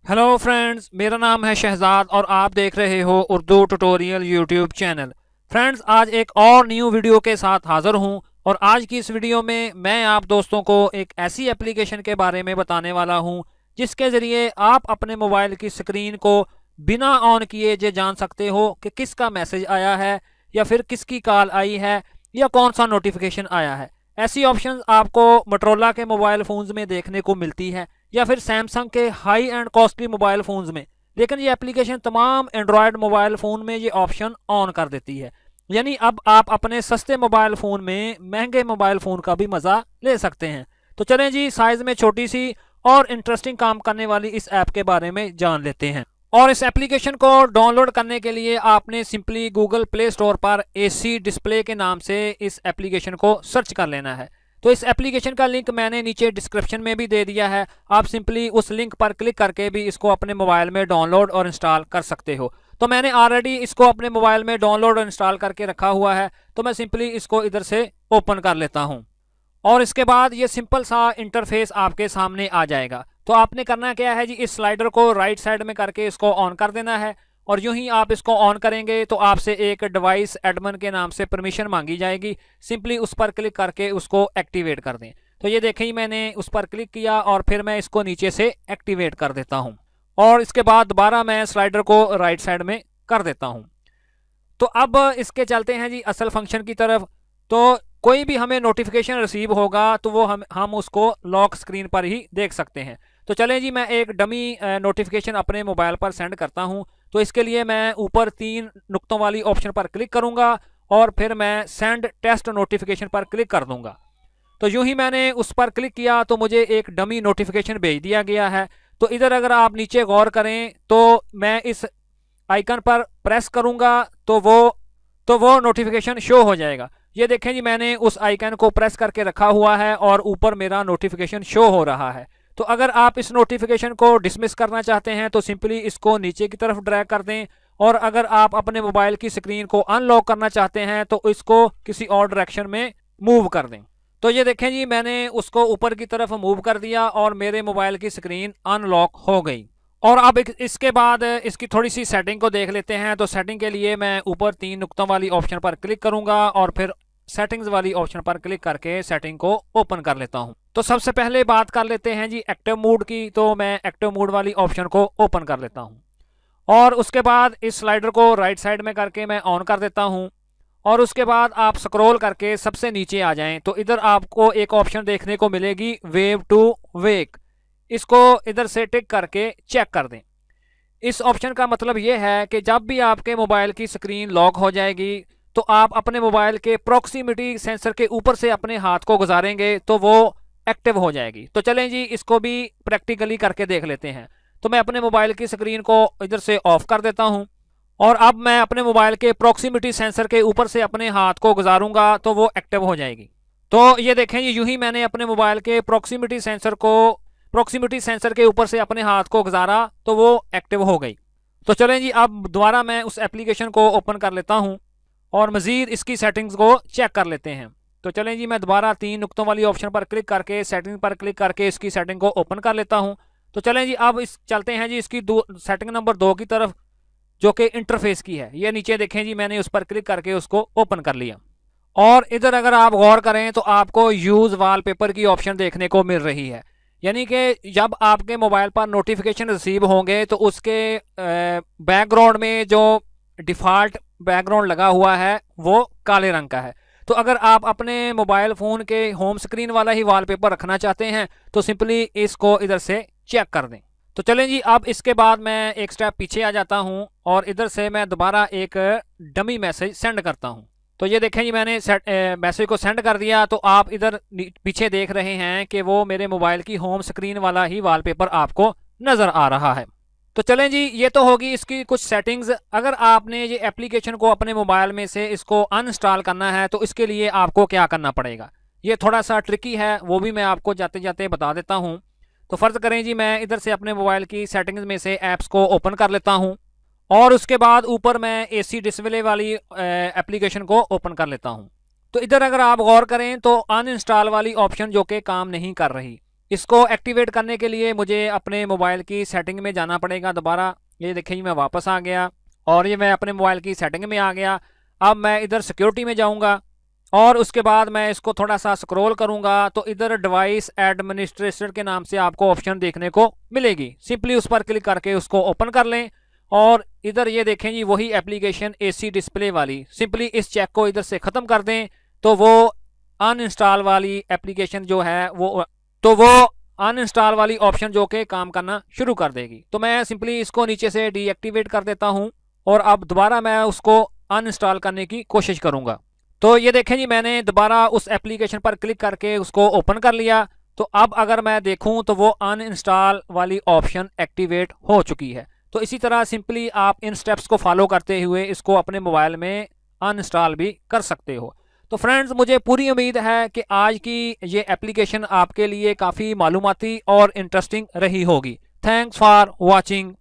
Hello friends, मेरा नाम है शहजाद और आप देख रहे हो Urdu tutorial YouTube channel. Friends, आज एक और न्यू वीडियो के साथ हाज़िर हूं और आज की इस वीडियो में मैं आप दोस्तों को एक ऐसी एप्लीकेशन के बारे में बताने वाला हूं जिसके ज़रिए आप अपने मोबाइल की स्क्रीन को बिना ऑन किए ये जान सकते हो कि किसका मैसेज आया है या फिर किसकी कॉल आई है या कौन सा नोटिफिकेशन आया है। ऐसी ऑप्शंस आपको मोटरोला के मोबाइल फ़ोन्स में देखने को मिलती है या फिर सैमसंग के high and costly mobile phones में, लेकिन ये एप्लीकेशन तमाम एंड्रॉयड मोबाइल फ़ोन में ये ऑप्शन ऑन कर देती है। यानी अब आप अपने सस्ते मोबाइल फ़ोन में महंगे मोबाइल फ़ोन का भी मज़ा ले सकते हैं। तो चलें जी, साइज़ में छोटी सी और इंटरेस्टिंग काम करने वाली इस ऐप के बारे में जान लेते हैं। और इस एप्लीकेशन को डाउनलोड करने के लिए आपने सिंपली गूगल प्ले स्टोर पर एसी डिस्प्ले के नाम से इस एप्लीकेशन को सर्च कर लेना है। तो इस एप्लीकेशन का लिंक मैंने नीचे डिस्क्रिप्शन में भी दे दिया है। आप सिंपली उस लिंक पर क्लिक करके भी इसको अपने मोबाइल में डाउनलोड और इंस्टॉल कर सकते हो। तो मैंने ऑलरेडी इसको अपने मोबाइल में डाउनलोड और इंस्टॉल करके रखा हुआ है, तो मैं सिंपली इसको इधर से ओपन कर लेता हूँ और इसके बाद ये सिंपल सा इंटरफेस आपके सामने आ जाएगा। तो आपने करना क्या है जी, इस स्लाइडर को राइट साइड में करके इसको ऑन कर देना है और यूं ही आप इसको ऑन करेंगे तो आपसे एक डिवाइस एडमिन के नाम से परमिशन मांगी जाएगी। सिंपली उस पर क्लिक करके उसको एक्टिवेट कर दें। तो ये देखें, मैंने उस पर क्लिक किया और फिर मैं इसको नीचे से एक्टिवेट कर देता हूँ और इसके बाद दोबारा मैं स्लाइडर को राइट साइड में कर देता हूँ। तो अब इसके चलते हैं जी असल फंक्शन की तरफ। तो कोई भी हमें नोटिफिकेशन रिसीव होगा तो वो हम उसको लॉक स्क्रीन पर ही देख सकते हैं। तो चलें जी, मैं एक डमी नोटिफिकेशन अपने मोबाइल पर सेंड करता हूं। तो इसके लिए मैं ऊपर 3 नुक्तों वाली ऑप्शन पर क्लिक करूंगा और फिर मैं सेंड टेस्ट नोटिफिकेशन पर क्लिक कर दूंगा। तो यूं ही मैंने उस पर क्लिक किया तो मुझे एक डमी नोटिफिकेशन भेज दिया गया है। तो इधर अगर आप नीचे गौर करें तो मैं इस आइकन पर प्रेस करूंगा तो वो नोटिफिकेशन शो हो जाएगा। ये देखें जी, मैंने उस आइकन को प्रेस करके रखा हुआ है और ऊपर मेरा नोटिफिकेशन शो हो रहा है। तो अगर आप इस नोटिफिकेशन को डिसमिस करना चाहते हैं तो सिंपली इसको नीचे की तरफ ड्रैग कर दें और अगर आप अपने मोबाइल की स्क्रीन को अनलॉक करना चाहते हैं तो इसको किसी और डायरेक्शन में मूव कर दें। तो ये देखें जी, मैंने उसको ऊपर की तरफ मूव कर दिया और मेरे मोबाइल की स्क्रीन अनलॉक हो गई। और अब इसके बाद इसकी थोड़ी सी सेटिंग को देख लेते हैं। तो सेटिंग के लिए मैं ऊपर 3 नुक्तों वाली ऑप्शन पर क्लिक करूंगा और फिर सेटिंग्स वाली ऑप्शन पर क्लिक करके सेटिंग को ओपन कर लेता हूं। तो सबसे पहले बात कर लेते हैं जी एक्टिव मोड की। तो मैं एक्टिव मोड वाली ऑप्शन को ओपन कर लेता हूं और उसके बाद इस स्लाइडर को राइट साइड में करके मैं ऑन कर देता हूं और उसके बाद आप स्क्रॉल करके सबसे नीचे आ जाएं तो इधर आपको एक ऑप्शन देखने को मिलेगी वेव टू वेक। इसको इधर से टिक करके चेक कर दें। इस ऑप्शन का मतलब ये है कि जब भी आपके मोबाइल की स्क्रीन लॉक हो जाएगी तो आप अपने मोबाइल के प्रॉक्सिमिटी सेंसर के ऊपर से अपने हाथ को गुजारेंगे तो वो एक्टिव हो जाएगी। तो चलें जी, इसको भी प्रैक्टिकली करके देख लेते हैं। तो मैं अपने मोबाइल की स्क्रीन को इधर से ऑफ कर देता हूं और अब मैं अपने मोबाइल के प्रॉक्सिमिटी सेंसर के ऊपर से अपने हाथ को गुजारूंगा तो वो एक्टिव हो जाएगी। तो ये देखें जी, यूं ही मैंने अपने मोबाइल के प्रॉक्सिमिटी सेंसर के ऊपर से अपने हाथ को गुजारा तो वो एक्टिव हो गई। तो चलें जी, अब दोबारा मैं उस एप्लीकेशन को ओपन कर लेता हूं और मज़ीद इसकी सेटिंग्स को चेक कर लेते हैं। तो चलें जी, मैं दोबारा 3 नुक्तों वाली ऑप्शन पर क्लिक करके सेटिंग पर क्लिक करके इसकी सेटिंग को ओपन कर लेता हूं। तो चलें जी, अब इस चलते हैं जी इसकी सेटिंग नंबर 2 की तरफ, जो कि इंटरफेस की है। ये नीचे देखें जी, मैंने उस पर क्लिक करके उसको ओपन कर लिया और इधर अगर आप गौर करें तो आपको यूज़ वॉलपेपर की ऑप्शन देखने को मिल रही है। यानी कि जब आपके मोबाइल पर नोटिफिकेशन रिसीव होंगे तो उसके बैकग्राउंड में जो डिफ़ॉल्ट बैकग्राउंड लगा हुआ है वो काले रंग का है। तो अगर आप अपने मोबाइल फ़ोन के होम स्क्रीन वाला ही वॉलपेपर रखना चाहते हैं तो सिंपली इसको इधर से चेक कर दें। तो चलें जी, अब इसके बाद मैं एक स्टेप पीछे आ जाता हूं और इधर से मैं दोबारा एक डमी मैसेज सेंड करता हूं। तो ये देखें जी, मैंने मैसेज को सेंड कर दिया। तो आप इधर पीछे देख रहे हैं कि वो मेरे मोबाइल की होम स्क्रीन वाला ही वॉलपेपर आपको नज़र आ रहा है। तो चलें जी, ये तो होगी इसकी कुछ सेटिंग्स। अगर आपने ये एप्लीकेशन को अपने मोबाइल में से इसको अनइंस्टॉल करना है तो इसके लिए आपको क्या करना पड़ेगा, ये थोड़ा सा ट्रिकी है, वो भी मैं आपको जाते जाते बता देता हूँ। तो फ़र्ज़ करें जी, मैं इधर से अपने मोबाइल की सेटिंग्स में से ऐप्स को ओपन कर लेता हूँ और उसके बाद ऊपर मैं एसी डिस्प्ले वाली एप्लीकेशन को ओपन कर लेता हूँ। तो इधर अगर आप गौर करें तो अनइंस्टॉल वाली ऑप्शन जो कि काम नहीं कर रही, इसको एक्टिवेट करने के लिए मुझे अपने मोबाइल की सेटिंग में जाना पड़ेगा दोबारा। ये देखिए मैं वापस आ गया और ये मैं अपने मोबाइल की सेटिंग में आ गया। अब मैं इधर सिक्योरिटी में जाऊंगा और उसके बाद मैं इसको थोड़ा सा स्क्रॉल करूंगा तो इधर डिवाइस एडमिनिस्ट्रेटर के नाम से आपको ऑप्शन देखने को मिलेगी। सिंपली उस पर क्लिक करके उसको ओपन कर लें और इधर ये देखें जी वही एप्लीकेशन एसी डिस्प्ले वाली, सिंपली इस चेक को इधर से ख़त्म कर दें तो वो अनइंस्टॉल वाली एप्लीकेशन जो है वो अनइंस्टॉल वाली ऑप्शन जो कि काम करना शुरू कर देगी। तो मैं सिंपली इसको नीचे से डीएक्टिवेट कर देता हूं और अब दोबारा मैं उसको अनइंस्टॉल करने की कोशिश करूंगा। तो ये देखें जी मैंने दोबारा उस एप्लीकेशन पर क्लिक करके उसको ओपन कर लिया। तो अब अगर मैं देखूं तो वो अनइंस्टॉल वाली ऑप्शन एक्टिवेट हो चुकी है। तो इसी तरह सिंपली आप इन स्टेप्स को फॉलो करते हुए इसको अपने मोबाइल में अनइंस्टॉल भी कर सकते हो। तो फ्रेंड्स मुझे पूरी उम्मीद है कि आज की ये एप्लीकेशन आपके लिए काफ़ी मालूमाती और इंटरेस्टिंग रही होगी। Thanks for watching.